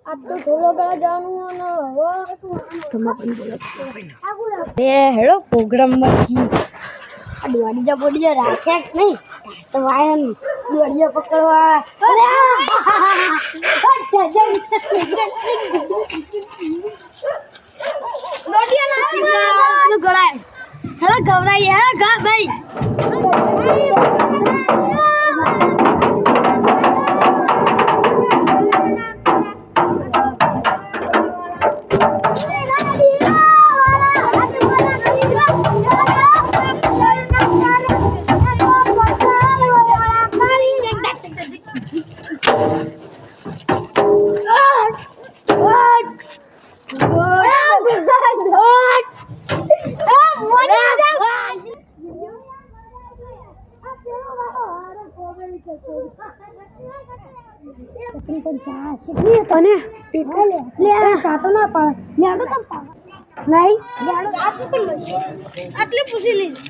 आज तो थोड़ा बड़ा जानू ना हो तुम अपन बोलो ए हेलो प्रोग्राम में दिवाली जा बढ़िया राख्या नहीं तो वायन दिवाली पकड़वा अरे बढ़िया ना गड़ाए हेलो घबराई है गा भाई આટલી પૂછી લીધી